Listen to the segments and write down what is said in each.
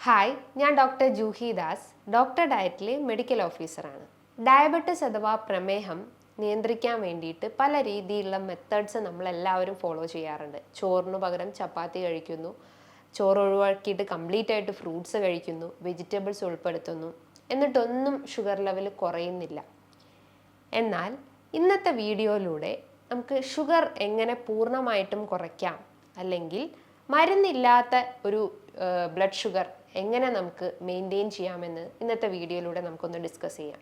Hi, ഞാൻ doctor Juhi Das, doctor ഡയറ്റിലെ medical ഓഫീസറാണ്. ഡയബറ്റിസ് അഥവാ പ്രമേഹം നിയന്ത്രിക്കാൻ വേണ്ടിയിട്ട് പല രീതിയിലുള്ള മെത്തേഡ്സ് നമ്മളെല്ലാവരും ഫോളോ ചെയ്യാറുണ്ട്. ചോറിന് പകരം ചപ്പാത്തി കഴിക്കുന്നു, ചോറ് ഒഴിവാക്കിയിട്ട് കംപ്ലീറ്റ് ആയിട്ട് ഫ്രൂട്ട്സ് കഴിക്കുന്നു, വെജിറ്റബിൾസ് ഉൾപ്പെടുത്തുന്നു, എന്നിട്ടൊന്നും ഷുഗർ ലെവൽ കുറയുന്നില്ല. എന്നാൽ ഇന്നത്തെ വീഡിയോയിലൂടെ നമുക്ക് ഷുഗർ എങ്ങനെ പൂർണ്ണമായിട്ടും കുറയ്ക്കാം, അല്ലെങ്കിൽ മരുന്നില്ലാത്ത ഒരു ബ്ലഡ് ഷുഗർ എങ്ങനെ നമുക്ക് മെയിൻറ്റെയിൻ ചെയ്യാമെന്ന് ഇന്നത്തെ വീഡിയോയിലൂടെ നമുക്കൊന്ന് ഡിസ്കസ് ചെയ്യാം.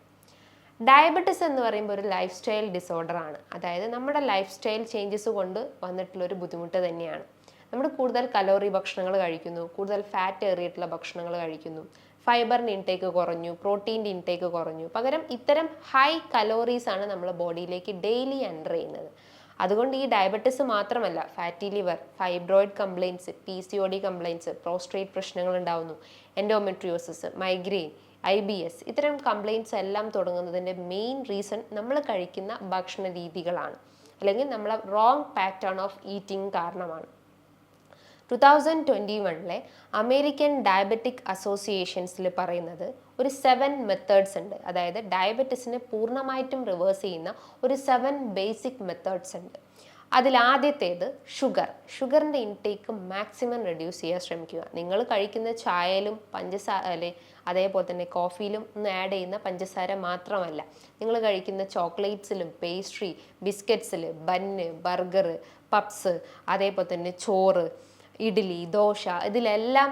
ഡയബറ്റിസ് എന്ന് പറയുമ്പോൾ ഒരു ലൈഫ് സ്റ്റൈൽ ഡിസോർഡറാണ്. അതായത് നമ്മുടെ ലൈഫ് സ്റ്റൈൽ ചേഞ്ചസ് കൊണ്ട് വന്നിട്ടുള്ളൊരു ബുദ്ധിമുട്ട് തന്നെയാണ്. നമ്മൾ കൂടുതൽ കലോറി ഭക്ഷണങ്ങൾ കഴിക്കുന്നു, കൂടുതൽ ഫാറ്റ് ഏറിയിട്ടുള്ള ഭക്ഷണങ്ങൾ കഴിക്കുന്നു, ഫൈബറിൻ്റെ ഇൻടേക്ക് കുറഞ്ഞു, പ്രോട്ടീൻ്റെ ഇൻടേക്ക് കുറഞ്ഞു. പകരം ഇത്തരം ഹൈ കലോറീസ് ആണ് നമ്മുടെ ബോഡിയിലേക്ക് ഡെയിലി എൻ്റർ ചെയ്യുന്നത്. അതുകൊണ്ട് ഈ ഡയബറ്റിസ് മാത്രമല്ല, fatty liver, fibroid complaints, PCOD complaints, prostate പ്രശ്നങ്ങൾ ഉണ്ടാവുന്നു, എൻഡോമെട്രിയോസിസ്, മൈഗ്രെയിൻ, IBS, ഇത്തരം കംപ്ലയിൻസ് എല്ലാം തുടങ്ങുന്നതിൻ്റെ മെയിൻ റീസൺ നമ്മൾ കഴിക്കുന്ന ഭക്ഷണ രീതികളാണ്, അല്ലെങ്കിൽ നമ്മളെ റോങ് പാറ്റേൺ ഓഫ് ഈറ്റിംഗ് കാരണമാണ്. 2021 അമേരിക്കൻ ഡയബറ്റിക് അസോസിയേഷൻസിൽ പറയുന്നത് ഒരു 7 മെത്തേഡ്സ് ഉണ്ട്. അതായത് ഡയബറ്റിസിനെ പൂർണ്ണമായിട്ടും റിവേഴ്സ് ചെയ്യുന്ന ഒരു 7 ബേസിക് മെത്തേഡ്സ് ഉണ്ട്. അതിലാദ്യത്തേത് ഷുഗറിൻ്റെ ഇൻടേക്ക് മാക്സിമം റെഡ്യൂസ് ചെയ്യാൻ ശ്രമിക്കുക. നിങ്ങൾ കഴിക്കുന്ന ചായയിലും പഞ്ചസാര, അതേപോലെ തന്നെ കോഫിയിലും ഒന്ന് ആഡ് ചെയ്യുന്ന പഞ്ചസാര മാത്രമല്ല, നിങ്ങൾ കഴിക്കുന്ന ചോക്ലേറ്റ്സിലും, പേസ്ട്രി, ബിസ്ക്കറ്റ്സിൽ, ബന്ന്, ബർഗർ, പപ്സ്, അതേപോലെ തന്നെ ചോറ്, ഇഡ്ഡലി, ദോശ, ഇതിലെല്ലാം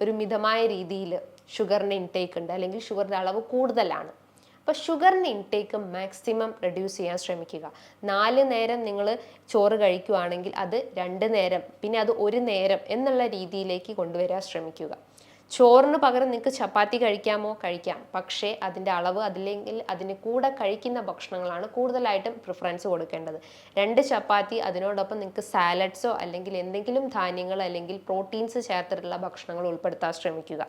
ഒരു മിതമായ രീതിയിൽ ഷുഗറിൻ്റെ ഇൻടേക്ക് ഉണ്ട്, അല്ലെങ്കിൽ ഷുഗറിൻ്റെ അളവ് കൂടുതലാണ്. അപ്പോൾ ഷുഗറിൻ്റെ ഇൻടേക്ക് മാക്സിമം റെഡ്യൂസ് ചെയ്യാൻ ശ്രമിക്കുക. 4 നേരം നിങ്ങൾ ചോറ് കഴിക്കുകയാണെങ്കിൽ അത് 2 നേരം, പിന്നെ അത് 1 നേരം എന്നുള്ള രീതിയിലേക്ക് കൊണ്ടുവരാൻ ശ്രമിക്കുക. ചോറിന് പകരം നിങ്ങൾക്ക് ചപ്പാത്തി കഴിക്കാമോ? കഴിക്കാം. പക്ഷേ അതിൻ്റെ അളവ്, അതില്ലെങ്കിൽ അതിന് കൂടെ കഴിക്കുന്ന ഭക്ഷണങ്ങളാണ് കൂടുതലായിട്ടും പ്രിഫറൻസ് കൊടുക്കേണ്ടത്. 2 ചപ്പാത്തി, അതിനോടൊപ്പം നിങ്ങൾക്ക് സാലഡ്സോ അല്ലെങ്കിൽ എന്തെങ്കിലും ധാന്യങ്ങൾ അല്ലെങ്കിൽ പ്രോട്ടീൻസ് ചേർത്തിട്ടുള്ള ഭക്ഷണങ്ങൾ ഉൾപ്പെടുത്താൻ ശ്രമിക്കുക.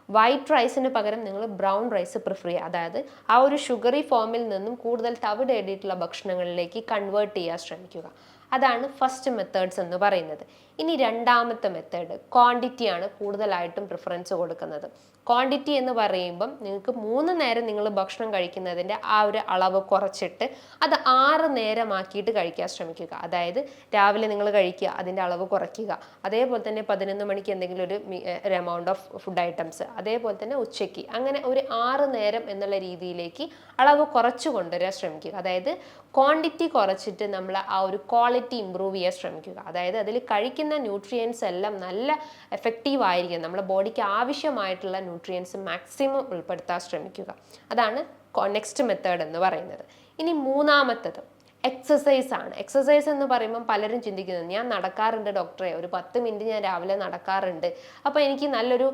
വൈറ്റ് റൈസിന് പകരം നിങ്ങൾ ബ്രൗൺ റൈസ് പ്രിഫർ ചെയ്യുക. അതായത് ആ ഒരു ഷുഗറി ഫോമിൽ നിന്നും കൂടുതൽ തവിടേറിയിട്ടുള്ള ഭക്ഷണങ്ങളിലേക്ക് കൺവേർട്ട് ചെയ്യാൻ ശ്രമിക്കുക. അതാണ് ഫസ്റ്റ് മെത്തേഡ്സ് എന്ന് പറയുന്നത്. ഇനി രണ്ടാമത്തെ മെത്തേഡ് ക്വാണ്ടിറ്റിയാണ് കൂടുതലായിട്ടും പ്രിഫറൻസ് കൊടുക്കുന്നത്. ക്വാണ്ടിറ്റി എന്ന് പറയുമ്പം നിങ്ങൾക്ക് 3 നേരം നിങ്ങൾ ഭക്ഷണം കഴിക്കുന്നതിൻ്റെ ആ ഒരു അളവ് കുറച്ചിട്ട് അത് 6 നേരമാക്കിയിട്ട് കഴിക്കാൻ ശ്രമിക്കുക. അതായത് രാവിലെ നിങ്ങൾ കഴിക്കുക, അതിൻ്റെ അളവ് കുറയ്ക്കുക. അതേപോലെ തന്നെ 11 മണിക്ക് എന്തെങ്കിലും ഒരു എമൗണ്ട് ഓഫ് ഫുഡ് ഐറ്റംസ്, അതേപോലെ തന്നെ ഉച്ചയ്ക്ക്, അങ്ങനെ ഒരു 6 നേരം എന്നുള്ള രീതിയിലേക്ക് അളവ് കുറച്ചു കൊണ്ടുവരാൻ ശ്രമിക്കുക. അതായത് ക്വാണ്ടിറ്റി കുറച്ചിട്ട് നമ്മൾ ആ ഒരു ക്വാളിറ്റി ഇമ്പ്രൂവ് ചെയ്യാൻ ശ്രമിക്കുക. അതായത് അതിൽ കഴിക്കുന്ന ന്യൂട്രിയൻസ് എല്ലാം നല്ല എഫക്റ്റീവ് ആയിരിക്കും, നമ്മുടെ ബോഡിക്ക് ആവശ്യമായിട്ടുള്ള ന്യൂട്രിയൻസ് മാക്സിമം ഉൾപ്പെടുത്താൻ ശ്രമിക്കുക. അതാണ് നെക്സ്റ്റ് മെത്തേഡ് എന്ന് പറയുന്നത്. ഇനി മൂന്നാമത്തത് എക്സസൈസ് ആണ്. എക്സസൈസ് എന്ന് പറയുമ്പോൾ പലരും ചിന്തിക്കുന്നത്, ഞാൻ നടക്കാറുണ്ട് ഡോക്ടറെ, ഒരു 10 മിനിറ്റ് ഞാൻ രാവിലെ നടക്കാറുണ്ട്, അപ്പോൾ എനിക്ക് നല്ലൊരു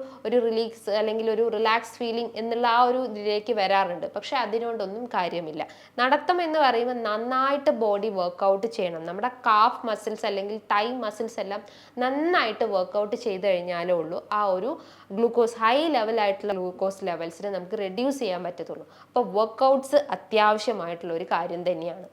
റിലീക്സ് അല്ലെങ്കിൽ ഒരു റിലാക്സ് ഫീലിംഗ് എന്നുള്ള ആ ഒരു ഇതിലേക്ക് വരാറുണ്ട്. പക്ഷെ അതിനോടൊന്നും കാര്യമില്ല. നടത്തം എന്ന് പറയുമ്പോൾ നന്നായിട്ട് ബോഡി വർക്കൗട്ട് ചെയ്യണം. നമ്മുടെ കാഫ് മസിൽസ് അല്ലെങ്കിൽ തൈ മസിൽസ് എല്ലാം നന്നായിട്ട് വർക്കൗട്ട് ചെയ്ത് കഴിഞ്ഞാലേ ഉള്ളൂ ആ ഒരു ഗ്ലൂക്കോസ്, ഹൈ ലെവലായിട്ടുള്ള ഗ്ലൂക്കോസ് ലെവൽസിനെ നമുക്ക് റെഡ്യൂസ് ചെയ്യാൻ പറ്റത്തുള്ളൂ. അപ്പോൾ വർക്കൗട്ട്സ് അത്യാവശ്യമായിട്ടുള്ള ഒരു കാര്യം തന്നെയാണ്.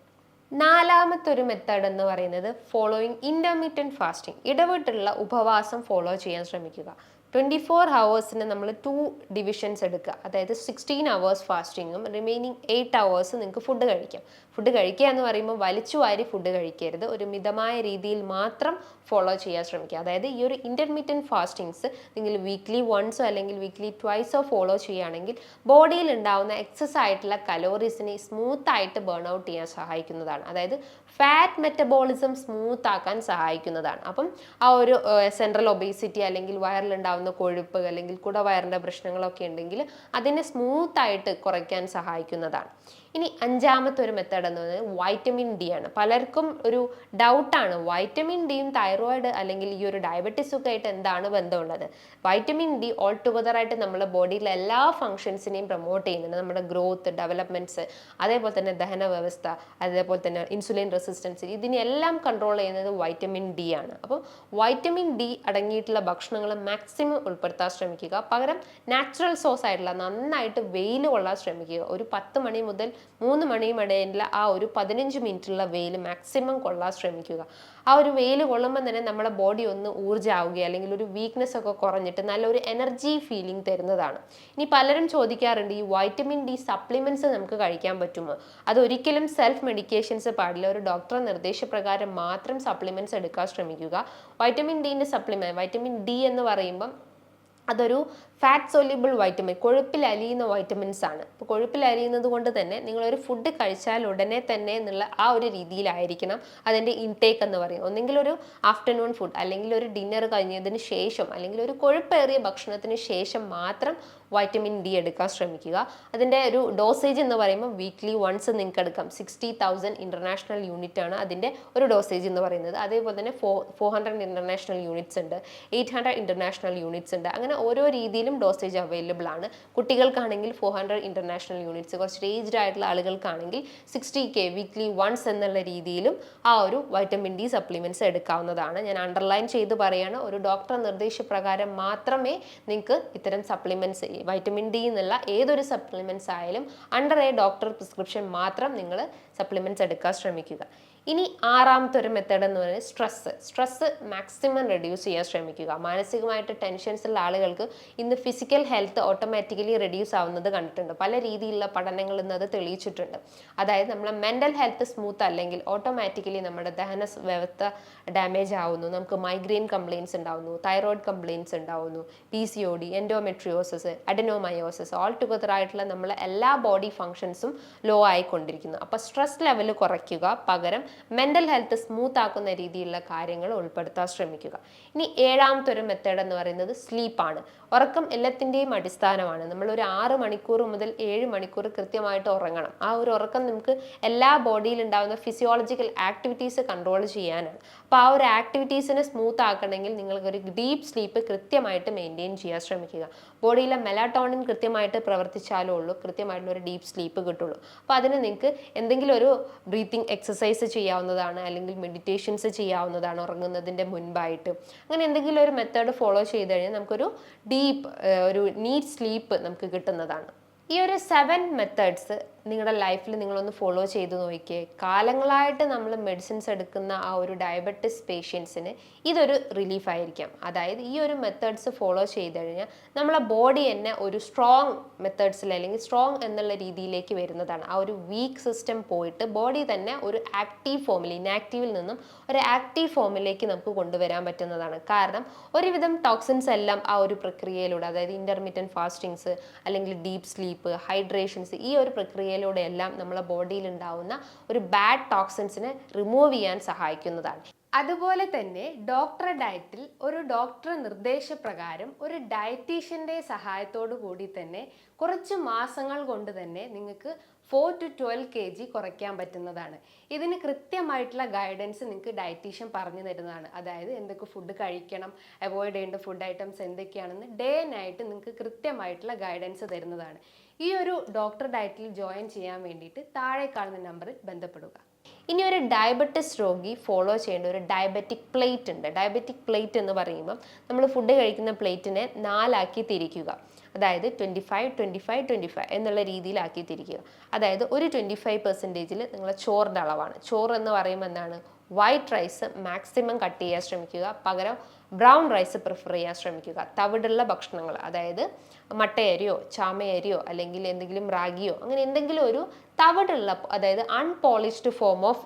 നാലാമത്തെ ഒരു മെത്തേഡ് എന്ന് പറയുന്നത് ഫോളോയിങ് ഇന്റർമീഡിയറ്റ് ഫാസ്റ്റിംഗ്. ഇടവിട്ടുള്ള ഉപവാസം ഫോളോ ചെയ്യാൻ ശ്രമിക്കുക. 24 ഹവേഴ്സിന് നമ്മൾ 2 ഡിവിഷൻസ് എടുക്കുക. അതായത് 16 ഹവേഴ്സ് ഫാസ്റ്റിങ്ങും റിമൈനിങ് 8 ഹവേഴ്സ് നിങ്ങൾക്ക് ഫുഡ് കഴിക്കാം. ഫുഡ് കഴിക്കുക എന്ന് പറയുമ്പോൾ വലിച്ചു വാരി ഫുഡ് കഴിക്കരുത്, ഒരു മിതമായ രീതിയിൽ മാത്രം ഫോളോ ചെയ്യാൻ ശ്രമിക്കുക. അതായത് ഈ ഒരു ഇന്റർമീഡിയറ്റ് ഫാസ്റ്റിങ്സ് നിങ്ങൾ വീക്ക്ലി വൺസോ അല്ലെങ്കിൽ വീക്ക്ലി ട്വൈസോ ഫോളോ ചെയ്യുകയാണെങ്കിൽ ബോഡിയിൽ ഉണ്ടാവുന്ന എക്സസ് ആയിട്ടുള്ള കലോറീസിനെ സ്മൂത്ത് ആയിട്ട് ബേൺ ഔട്ട് ചെയ്യാൻ സഹായിക്കുന്നതാണ്. അതായത് ഫാറ്റ് മെറ്റബോളിസം സ്മൂത്ത് ആക്കാൻ സഹായിക്കുന്നതാണ്. അപ്പം ആ ഒരു സെൻട്രൽ ഒബേസിറ്റി അല്ലെങ്കിൽ വയറിലുണ്ടാവുന്ന കൊഴുപ്പ് അല്ലെങ്കിൽ കുടവയറിൻ്റെ പ്രശ്നങ്ങളൊക്കെ ഉണ്ടെങ്കിൽ അതിനെ സ്മൂത്ത് ആയിട്ട് കുറയ്ക്കാൻ സഹായിക്കുന്നതാണ്. ഇനി അഞ്ചാമത്തെ ഒരു മെത്തേഡ് എന്ന് പറയുന്നത് വൈറ്റമിൻ ഡി ആണ്. പലർക്കും ഒരു ഡൗട്ടാണ്, വൈറ്റമിൻ ഡിയും തൈറോയിഡ് അല്ലെങ്കിൽ ഈ ഒരു ഡയബറ്റീസും ഒക്കെ ആയിട്ട് എന്താണ് ബന്ധമുള്ളത്? വൈറ്റമിൻ ഡി ഓൾ ടുഗദർ ആയിട്ട് നമ്മുടെ ബോഡിയിലെ എല്ലാ ഫങ്ഷൻസിനെയും പ്രൊമോട്ട് ചെയ്യുന്നുണ്ട്. നമ്മുടെ ഗ്രോത്ത്, ഡെവലപ്മെന്റ്സ്, അതേപോലെ തന്നെ ദഹന വ്യവസ്ഥ, അതേപോലെ തന്നെ ഇൻസുലിൻ റെസിസ്റ്റൻസ്, ഇതിനെല്ലാം കൺട്രോൾ ചെയ്യുന്നത് വൈറ്റമിൻ ഡി ആണ്. അപ്പം വൈറ്റമിൻ ഡി അടങ്ങിയിട്ടുള്ള ഭക്ഷണങ്ങൾ മാക്സിമം ഉൾപ്പെടുത്താൻ ശ്രമിക്കുക. പകരം നാച്ചുറൽ സോഴ്സ് ആയിട്ടുള്ള നന്നായിട്ട് വെയിൽ കൊള്ളാൻ ശ്രമിക്കുക. ഒരു 10 മണി മുതൽ 3 മണിയും ഇടയിലുള്ള ആ ഒരു 15 മിനിറ്റുള്ള വെയിൽ മാക്സിമം കൊള്ളാൻ ശ്രമിക്കുക. ആ ഒരു വെയിൽ കൊള്ളുമ്പോൾ തന്നെ നമ്മുടെ ബോഡി ഒന്ന് ഊർജ്ജമാവുകയോ അല്ലെങ്കിൽ ഒരു വീക്ക്നെസ് ഒക്കെ കുറഞ്ഞിട്ട് നല്ലൊരു എനർജി ഫീലിംഗ് തരുന്നതാണ്. ഇനി പലരും ചോദിക്കാറുണ്ട്, ഈ വൈറ്റമിൻ ഡി സപ്ലിമെന്റ്സ് നമുക്ക് കഴിക്കാൻ പറ്റുമോ? അതൊരിക്കലും സെൽഫ് മെഡിക്കേഷൻസ് പാടില്ല. ഒരു ഡോക്ടറുടെ നിർദ്ദേശപ്രകാരം മാത്രം സപ്ലിമെന്റ്സ് എടുക്കാൻ ശ്രമിക്കുക. വൈറ്റമിൻ ഡിന്റെ സപ്ലിമെന്റ്, വൈറ്റമിൻ ഡി എന്ന് പറയുമ്പം അതൊരു ഫാറ്റ് സോല്യൂബിൾ വൈറ്റമിൻ, കൊഴുപ്പിൽ അലിയുന്ന വൈറ്റമിൻസ് ആണ്. അപ്പോൾ കൊഴുപ്പിൽ അലിയുന്നത് കൊണ്ട് തന്നെ നിങ്ങളൊരു ഫുഡ് കഴിച്ചാൽ ഉടനെ തന്നെ എന്നുള്ള ആ ഒരു രീതിയിലായിരിക്കണം അതിൻ്റെ ഇൻടേക്ക് എന്ന് പറയും. ഒന്നെങ്കിൽ ഒരു ആഫ്റ്റർനൂൺ ഫുഡ് അല്ലെങ്കിൽ ഒരു ഡിന്നർ കഴിഞ്ഞതിന് ശേഷം അല്ലെങ്കിൽ ഒരു കൊഴുപ്പേറിയ ഭക്ഷണത്തിന് ശേഷം മാത്രം വൈറ്റമിൻ ഡി എടുക്കാൻ ശ്രമിക്കുക. അതിൻ്റെ ഒരു ഡോസേജ് എന്ന് പറയുമ്പോൾ വീക്ക്ലി വൺസ് നിങ്ങൾക്ക് എടുക്കാം. 60,000 ഇൻ്റർനാഷണൽ യൂണിറ്റ് ആണ് അതിൻ്റെ ഒരു ഡോസേജ് എന്ന് പറയുന്നത്. അതേപോലെ തന്നെ 400 ഇൻ്റർനാഷണൽ യൂണിറ്റ്സ് ഉണ്ട്, 800 ഇൻ്റർനാഷണൽ യൂണിറ്റ്സ് ഉണ്ട്. അങ്ങനെ ഓരോ രീതിയിലും ഡോസേജ് അവൈലബിൾ ആണ്. കുട്ടികൾക്കാണെങ്കിൽ 400 ഇൻ്റർനാഷണൽ യൂണിറ്റ്സ്, കുറച്ച് ഏജ്ഡ് ആയിട്ടുള്ള ആളുകൾക്കാണെങ്കിൽ 60K വീക്ക്ലി വൺസ് എന്നുള്ള രീതിയിലും ആ ഒരു വൈറ്റമിൻ ഡി സപ്ലിമെന്റ്സ് എടുക്കാവുന്നതാണ്. ഞാൻ അണ്ടർലൈൻ ചെയ്ത് പറയാണ്, ഒരു ഡോക്ടർ നിർദ്ദേശപ്രകാരം മാത്രമേ നിങ്ങൾക്ക് ഇത്തരം സപ്ലിമെന്റ്സ്, വൈറ്റമിൻ ഡി എന്നുള്ള ഏതൊരു സപ്ലിമെന്റ്സ് ആയാലും അണ്ടർ എ ഡോക്ടർ പ്രിസ്ക്രിപ്ഷൻ മാത്രം നിങ്ങൾ സപ്ലിമെന്റ്സ് എടുക്കാൻ ശ്രമിക്കുക. ഇനി ആറാമത്തെ ഒരു മെത്തേഡ് എന്ന് പറയുന്നത് സ്ട്രെസ് മാക്സിമം റെഡ്യൂസ് ചെയ്യാൻ ശ്രമിക്കുക. മാനസികമായിട്ട് ടെൻഷൻസ് ഉള്ള ആളുകൾക്ക് ഇന്ന് ഫിസിക്കൽ ഹെൽത്ത് ഓട്ടോമാറ്റിക്കലി റെഡ്യൂസ് ആവുന്നത് കണ്ടിട്ടുണ്ട്. പല രീതിയിലുള്ള പഠനങ്ങൾ ഇന്ന് അത് തെളിയിച്ചിട്ടുണ്ട്. അതായത് നമ്മളെ മെൻ്റൽ ഹെൽത്ത് സ്മൂത്ത് അല്ലെങ്കിൽ ഓട്ടോമാറ്റിക്കലി നമ്മുടെ ദഹന വ്യവസ്ഥ ഡാമേജ് ആവുന്നു, നമുക്ക് മൈഗ്രെയിൻ കംപ്ലയിൻസ് ഉണ്ടാവുന്നു, തൈറോയിഡ് കംപ്ലയിൻസ് ഉണ്ടാവുന്നു, PCOD, എൻഡോമെട്രിയോസിസ്, അഡനോമയോസിസ്, ഓൾ ടുഗദർ ആയിട്ടുള്ള നമ്മളെ എല്ലാ ബോഡി ഫങ്ഷൻസും ലോ ആയിക്കൊണ്ടിരിക്കുന്നു. അപ്പോൾ സ്ട്രെസ് ലെവൽ കുറയ്ക്കുക, പകരം മെൻ്റൽ ഹെൽത്ത് സ്മൂത്ത് ആക്കുന്ന രീതിയിലുള്ള കാര്യങ്ങൾ ഉൾപ്പെടുത്താൻ ശ്രമിക്കുക. ഇനി ഏഴാമത്തെ ഒരു മെത്തേഡ് എന്ന് പറയുന്നത് സ്ലീപ്പാണ്. ഉറക്കം എല്ലാത്തിൻ്റെയും അടിസ്ഥാനമാണ്. നമ്മൾ ഒരു 6 മണിക്കൂർ മുതൽ 7 മണിക്കൂർ കൃത്യമായിട്ട് ഉറങ്ങണം. ആ ഒരു ഉറക്കം നമുക്ക് എല്ലാ ബോഡിയിൽ ഉണ്ടാകുന്ന ഫിസിയോളജിക്കൽ ആക്ടിവിറ്റീസ് കൺട്രോൾ ചെയ്യാനാണ്. അപ്പോൾ ആ ഒരു ആക്ടിവിറ്റീസിനെ സ്മൂത്ത് ആക്കണമെങ്കിൽ നിങ്ങൾക്ക് ഒരു ഡീപ്പ് സ്ലീപ്പ് കൃത്യമായിട്ട് മെയിൻറ്റെയിൻ ചെയ്യാൻ ശ്രമിക്കുക. ബോഡിയിലെ മെലാറ്റോണിൻ കൃത്യമായിട്ട് പ്രവർത്തിച്ചാലേ ഉള്ളൂ കൃത്യമായിട്ടുള്ള ഒരു ഡീപ്പ് സ്ലീപ്പ് കിട്ടുള്ളൂ. അപ്പോൾ അതിന് നിങ്ങൾക്ക് എന്തെങ്കിലും ഒരു ബ്രീത്തിങ് എക്സസൈസ് ചെയ്യാവുന്നതാണ്, അല്ലെങ്കിൽ മെഡിറ്റേഷൻസ് ചെയ്യാവുന്നതാണ് ഉറങ്ങുന്നതിൻ്റെ മുൻപായിട്ട്. അങ്ങനെ എന്തെങ്കിലും ഒരു മെത്തേഡ് ഫോളോ ചെയ്ത് കഴിഞ്ഞാൽ നമുക്കൊരു ഡീപ്പ് ഒരു നീറ്റ് സ്ലീപ്പ് നമുക്ക് കിട്ടുന്നതാണ്. ഈ ഒരു 7 മെത്തേഡ്സ് നിങ്ങളുടെ ലൈഫിൽ നിങ്ങളൊന്ന് ഫോളോ ചെയ്ത് നോക്കിയേ. കാലങ്ങളായിട്ട് നമ്മൾ മെഡിസിൻസ് എടുക്കുന്ന ആ ഒരു ഡയബറ്റിസ് പേഷ്യൻസിന് ഇതൊരു റിലീഫ് ആയിരിക്കാം. അതായത് ഈ ഒരു മെത്തേഡ്സ് ഫോളോ ചെയ്ത് കഴിഞ്ഞാൽ നമ്മളെ ബോഡി തന്നെ ഒരു സ്ട്രോങ് മെത്തേഡ്സിൽ അല്ലെങ്കിൽ സ്ട്രോങ് എന്നുള്ള രീതിയിലേക്ക് വരുന്നതാണ്. ആ ഒരു വീക്ക് സിസ്റ്റം പോയിട്ട് ബോഡി തന്നെ ഒരു ആക്റ്റീവ് ഫോമിൽ, ഇനാക്റ്റീവിൽ നിന്നും ഒരു ആക്റ്റീവ് ഫോമിലേക്ക് നമുക്ക് കൊണ്ടുവരാൻ പറ്റുന്നതാണ്. കാരണം ഒരുവിധം ടോക്സിൻസ് എല്ലാം ആ ഒരു പ്രക്രിയയിലൂടെ, അതായത് ഇൻ്റർമീഡിയറ്റ് ഫാസ്റ്റിങ്സ് അല്ലെങ്കിൽ ഡീപ്പ് സ്ലീപ്പ്, ഹൈഡ്രേഷൻസ്, ഈ ഒരു പ്രക്രിയയിലൂടെ എല്ലാം നമ്മളെ ബോഡിയിൽ ഉണ്ടാവുന്ന ഒരു ബാഡ് ടോക്സിൻസിനെ റിമൂവ് ചെയ്യാൻ സഹായിക്കുന്നതാണ്. അതുപോലെ തന്നെ ഡോക്ടറുടെ ഡയറ്റിൽ ഒരു ഡോക്ടർ നിർദ്ദേശപ്രകാരം ഒരു ഡയറ്റീഷ്യൻ്റെ സഹായത്തോടു കൂടി തന്നെ കുറച്ച് മാസങ്ങൾ കൊണ്ട് തന്നെ നിങ്ങൾക്ക് 4 to 12 kg കുറയ്ക്കാൻ പറ്റുന്നതാണ്. ഇതിന് കൃത്യമായിട്ടുള്ള ഗൈഡൻസ് നിങ്ങൾക്ക് ഡയറ്റീഷ്യൻ പറഞ്ഞു തരുന്നതാണ്. അതായത് എന്തൊക്കെ ഫുഡ് കഴിക്കണം, അവോയ്ഡ് ചെയ്യേണ്ട ഫുഡ് ഐറ്റംസ് എന്തൊക്കെയാണെന്ന് ഡേ നൈറ്റ് നിങ്ങൾക്ക് കൃത്യമായിട്ടുള്ള ഗൈഡൻസ് തരുന്നതാണ്. ഈ ഒരു ഡോക്ടർ ഡയറ്റിൽ ജോയിൻ ചെയ്യാൻ വേണ്ടിയിട്ട് താഴെ കാണുന്ന നമ്പറിൽ ബന്ധപ്പെടുക. ഇനി ഒരു ഡയബറ്റിസ് രോഗി ഫോളോ ചെയ്യേണ്ട ഒരു ഡയബറ്റിക് പ്ലേറ്റ് ഉണ്ട്. ഡയബറ്റിക് പ്ലേറ്റ് എന്ന് പറയുമ്പം നമ്മൾ ഫുഡ് കഴിക്കുന്ന പ്ലേറ്റിനെ 4 ആക്കി തിരിക്കുക. അതായത് 25, 25, 25 എന്നുള്ള രീതിയിലാക്കി തിരിക്കുക. അതായത് ഒരു 25% നിങ്ങളെ ചോറിൻ്റെ അളവാണ്. ചോറ് എന്ന് പറയുമ്പോൾ എന്താണ്, വൈറ്റ് റൈസ് മാക്സിമം കട്ട് ചെയ്യാൻ ശ്രമിക്കുക, പകരം ബ്രൗൺ റൈസ് പ്രിഫർ ചെയ്യാൻ ശ്രമിക്കുക. തവിടുള്ള ഭക്ഷണങ്ങൾ, അതായത് മട്ടയരിയോ ചാമയരിയോ അല്ലെങ്കിൽ എന്തെങ്കിലും റാഗിയോ അങ്ങനെ എന്തെങ്കിലും ഒരു തവിടുള്ള, അതായത് unpolished form of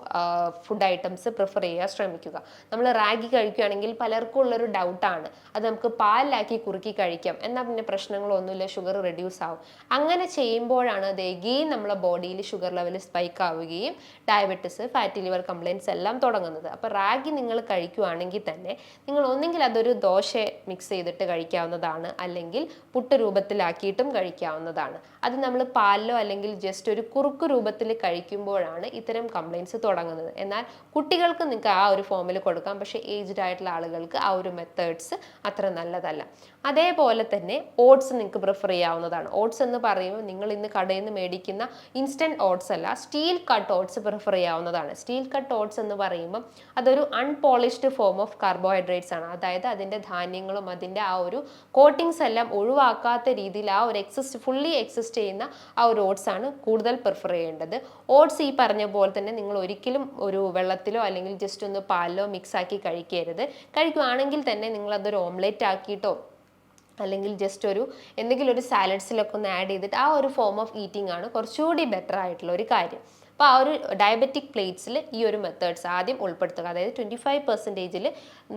food items prefer ചെയ്യാൻ ശ്രമിക്കുക. നമ്മൾ റാഗി കഴിക്കുകയാണെങ്കിൽ പലർക്കും ഉള്ളൊരു ഡൗട്ടാണ്, അത് നമുക്ക് പാലിലാക്കി കുറുക്കി കഴിക്കാം, എന്നാൽ പിന്നെ പ്രശ്നങ്ങളൊന്നുമില്ല, ഷുഗർ റെഡ്യൂസ് ആവും. അങ്ങനെ ചെയ്യുമ്പോഴാണ് അത് എഗെയിൻ നമ്മളെ ബോഡിയിൽ ഷുഗർ ലെവൽ സ്പൈക്ക് ആവുകയും ഡയബറ്റിസ്, ഫാറ്റി ലിവർ കംപ്ലയിൻസ് എല്ലാം തുടങ്ങുന്നത്. അപ്പോൾ റാഗി നിങ്ങൾ കഴിക്കുകയാണെങ്കിൽ തന്നെ നിങ്ങൾ ഒന്നെങ്കിൽ അതൊരു ദോശ മിക്സ് ചെയ്തിട്ട് കഴിക്കാവുന്നതാണ്, അല്ലെങ്കിൽ പുട്ട് രൂപത്തിലാക്കിയിട്ടും കഴിക്കാവുന്നതാണ്. അത് നമ്മൾ പാലിലോ അല്ലെങ്കിൽ ജസ്റ്റ് ഒരു കുറുക്ക് രൂപത്തിൽ കഴിക്കുമ്പോഴാണ് ഇത്തരം കംപ്ലയിൻസ് തുടങ്ങുന്നത്. എന്നാൽ കുട്ടികൾക്ക് നിങ്ങൾക്ക് ആ ഒരു ഫോമിൽ കൊടുക്കാം, പക്ഷേ ഏജ്ഡ് ആയിട്ടുള്ള ആളുകൾക്ക് ആ ഒരു മെത്തേഡ്സ് അത്ര നല്ലതല്ല. അതേപോലെ തന്നെ ഓട്സ് നിങ്ങൾക്ക് പ്രിഫർ ചെയ്യാവുന്നതാണ്. ഓട്സ് എന്ന് പറയുമ്പോൾ നിങ്ങൾ ഇന്ന് കടയിൽ നിന്ന് മേടിക്കുന്ന ഇൻസ്റ്റൻറ്റ് ഓട്സ് അല്ല, സ്റ്റീൽ കട്ട് ഓട്സ് പ്രിഫർ ചെയ്യാവുന്നതാണ്. സ്റ്റീൽ കട്ട് ഓട്സ് എന്ന് പറയുമ്പോൾ അതൊരു അൺപോളിഷ്ഡ് ഫോം ഓഫ് കാർബോഹൈഡ്രേറ്റ്സ് ആണ്. അതായത് അതിൻ്റെ ധാന്യങ്ങളും അതിൻ്റെ ആ ഒരു കോട്ടിങ്സ് എല്ലാം ഒഴിവാക്കാത്ത രീതിയിൽ ആ ഒരു ഫുള്ളി എക്സിസ്റ്റ് ചെയ്യുന്ന ആ ഒരു ഓട്സ് ആണ് കൂടുതൽ പ്രിഫർ ചെയ്യേണ്ടത്. ഓട്സ് ഈ പറഞ്ഞ പോലെ തന്നെ നിങ്ങൾ ഒരിക്കലും ഒരു വെള്ളത്തിലോ അല്ലെങ്കിൽ ജസ്റ്റ് ഒന്ന് പാലിലോ മിക്സ് ആക്കി കഴിക്കരുത്. കഴിക്കുകയാണെങ്കിൽ തന്നെ നിങ്ങളതൊരു ഓംലെറ്റ് ആക്കിയിട്ടോ അല്ലെങ്കിൽ ജസ്റ്റ് എന്തെങ്കിലും ഒരു സാലഡ്സിലൊക്കെ ഒന്ന് ആഡ് ചെയ്തിട്ട് ആ ഒരു ഫോം ഓഫ് ഈറ്റിംഗ് ആണ് കുറച്ചുകൂടി ബെറ്റർ ആയിട്ടുള്ള ഒരു കാര്യം. അപ്പോൾ ആ ഒരു ഡയബറ്റിക് പ്ലേറ്റ്സിൽ ഈ ഒരു മെത്തേഡ്സ് ആദ്യം ഉൾപ്പെടുത്തുക. അതായത് 25%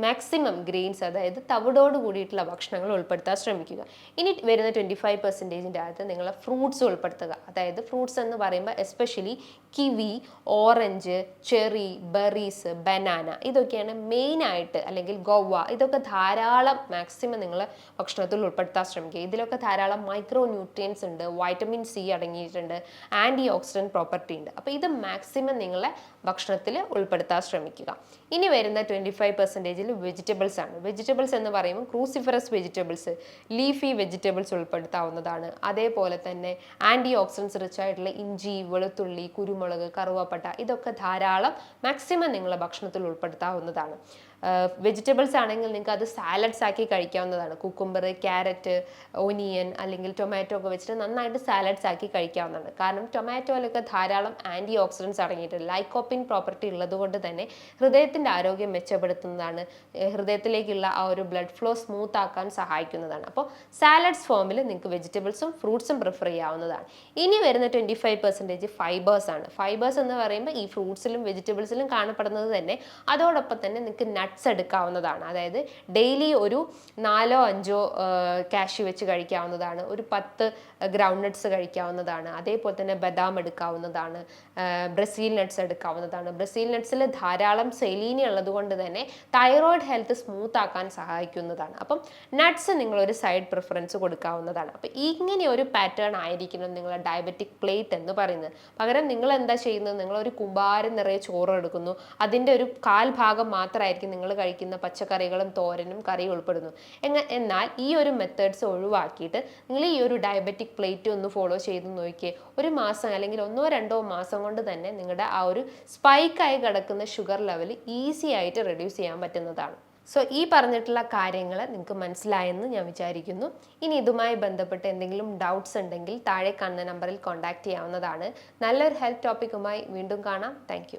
മാക്സിമം ഗ്രെയിൻസ്, അതായത് തവിടോട് കൂടിയിട്ടുള്ള ഭക്ഷണങ്ങൾ ഉൾപ്പെടുത്താൻ ശ്രമിക്കുക. ഇനി വരുന്ന 25%-ൻ്റെ അകത്ത് നിങ്ങൾ ഫ്രൂട്ട്സ് ഉൾപ്പെടുത്തുക. അതായത് ഫ്രൂട്ട്സ് എന്ന് പറയുമ്പോൾ especially kiwi, orange, cherry, berries, banana, ഇതൊക്കെയാണ് മെയിനായിട്ട്, അല്ലെങ്കിൽ ഗോവ, ഇതൊക്കെ ധാരാളം മാക്സിമം നിങ്ങൾ ഭക്ഷണത്തിൽ ഉൾപ്പെടുത്താൻ ശ്രമിക്കുക. ഇതിലൊക്കെ ധാരാളം മൈക്രോ ന്യൂട്രിയൻസ് ഉണ്ട്, വൈറ്റമിൻ സി അടങ്ങിയിട്ടുണ്ട്, ആൻറ്റി ഓക്സിഡൻറ്റ് പ്രോപ്പർട്ടി ഉണ്ട്. അപ്പോൾ ഇത് മാക്സിമം നിങ്ങളെ ഭക്ഷണത്തിൽ ഉൾപ്പെടുത്താൻ ശ്രമിക്കുക. ഇനി വരുന്ന 25%-ൽ വെജിറ്റബിൾസ് ആണ്. വെജിറ്റബിൾസ് എന്ന് പറയുമ്പോൾ ക്രൂസിഫറസ് വെജിറ്റബിൾസ്, ലീഫി വെജിറ്റബിൾസ് ഉൾപ്പെടുത്താവുന്നതാണ്. അതേപോലെ തന്നെ ആൻറ്റി ഓക്സിഡൻസ് റിച്ച് ആയിട്ടുള്ള ഇഞ്ചി, വെളുത്തുള്ളി, കുരുമുളക്, കറുവപ്പട്ട, ഇതൊക്കെ ധാരാളം മാക്സിമം നിങ്ങളെ ഭക്ഷണത്തിൽ ഉൾപ്പെടുത്താവുന്നതാണ്. വെജിറ്റബിൾസ് ആണെങ്കിൽ നിങ്ങൾക്ക് അത് സാലഡ്സ് ആക്കി കഴിക്കാവുന്നതാണ്. കുക്കുംബർ, ക്യാരറ്റ്, ഓനിയൻ അല്ലെങ്കിൽ ടൊമാറ്റോ ഒക്കെ വെച്ചിട്ട് നന്നായിട്ട് സാലഡ്സ് ആക്കി കഴിക്കാവുന്നതാണ്. കാരണം ടൊമാറ്റോയിലൊക്കെ ധാരാളം ആൻറ്റി ഓക്സിഡൻസ് അടങ്ങിയിട്ടുണ്ട്. ലൈക്കോപ്പിൻ പ്രോപ്പർട്ടി ഉള്ളത് കൊണ്ട് തന്നെ ഹൃദയത്തിൻ്റെ ആരോഗ്യം മെച്ചപ്പെടുത്തുന്നതാണ്, ഹൃദയത്തിലേക്കുള്ള ആ ഒരു ബ്ലഡ് ഫ്ലോ സ്മൂത്ത് ആക്കാൻ സഹായിക്കുന്നതാണ്. അപ്പോൾ സാലഡ്സ് ഫോമിൽ നിങ്ങൾക്ക് വെജിറ്റബിൾസും ഫ്രൂട്ട്സും പ്രിഫർ ചെയ്യാവുന്നതാണ്. ഇനി വരുന്ന 25% ഫൈബേഴ്സ് ആണ്. ഫൈബേഴ്സ് എന്ന് പറയുമ്പോൾ ഈ ഫ്രൂട്ട്സിലും വെജിറ്റബിൾസിലും കാണപ്പെടുന്നത് തന്നെ. അതോടൊപ്പം തന്നെ നിങ്ങൾക്ക് നട്ട്സ് എടുക്കാവുന്നതാണ്. അതായത് ഡെയിലി ഒരു 4-5 കാഷ്യൂ വെച്ച് കഴിക്കാവുന്നതാണ്, ഒരു 10 ഗ്രൗണ്ട് നട്ട്സ് കഴിക്കാവുന്നതാണ്. അതേപോലെ തന്നെ ബദാം എടുക്കാവുന്നതാണ്, ബ്രസീൽ നട്ട്സ് എടുക്കാവുന്നതാണ്. ബ്രസീൽ നട്ട്സിൽ ധാരാളം സെലീനി ഉള്ളത് കൊണ്ട് തന്നെ തൈറോയ്ഡ് ഹെൽത്ത് സ്മൂത്ത് ആക്കാൻ സഹായിക്കുന്നതാണ്. അപ്പം നട്ട്സ് നിങ്ങളൊരു സൈഡ് പ്രിഫറൻസ് കൊടുക്കാവുന്നതാണ്. അപ്പം ഇങ്ങനെ ഒരു പാറ്റേൺ ആയിരിക്കണം നിങ്ങളുടെ ഡയബറ്റിക് പ്ലേറ്റ് എന്ന് പറയുന്നത്. പകരം നിങ്ങൾ എന്താ ചെയ്യുന്നത്, നിങ്ങളൊരു കുമ്പാരം നിറയെ ചോറ് എടുക്കുന്നു, അതിൻ്റെ ഒരു 1/4 ഭാഗം മാത്രമായിരിക്കും നിങ്ങൾ കഴിക്കുന്ന പച്ചക്കറികളും തോരനും കറിയും ഉൾപ്പെടുന്നു. എന്നാൽ ഈ ഒരു മെത്തേഡ്സ് ഒഴിവാക്കിയിട്ട് നിങ്ങൾ ഈ ഒരു ഡയബറ്റിക് പ്ലേറ്റ് ഒന്ന് ഫോളോ ചെയ്ത് നോക്കിയേ. ഒരു മാസം അല്ലെങ്കിൽ 1-2 മാസം കൊണ്ട് തന്നെ നിങ്ങളുടെ ആ ഒരു സ്പൈക്കായി കിടക്കുന്ന ഷുഗർ ലെവൽ ഈസി ആയിട്ട് റെഡ്യൂസ് ചെയ്യാൻ പറ്റുന്നതാണ്. സോ ഈ പറഞ്ഞിട്ടുള്ള കാര്യങ്ങൾ നിങ്ങൾക്ക് മനസ്സിലായെന്ന് ഞാൻ വിചാരിക്കുന്നു. ഇനി ഇതുമായി ബന്ധപ്പെട്ട് എന്തെങ്കിലും ഡൗട്ട്സ് ഉണ്ടെങ്കിൽ താഴെ കാണുന്ന നമ്പറിൽ കോൺടാക്ട് ചെയ്യാവുന്നതാണ്. നല്ലൊരു ഹെൽത്ത് ടോപ്പിക്കുമായി വീണ്ടും കാണാം. താങ്ക്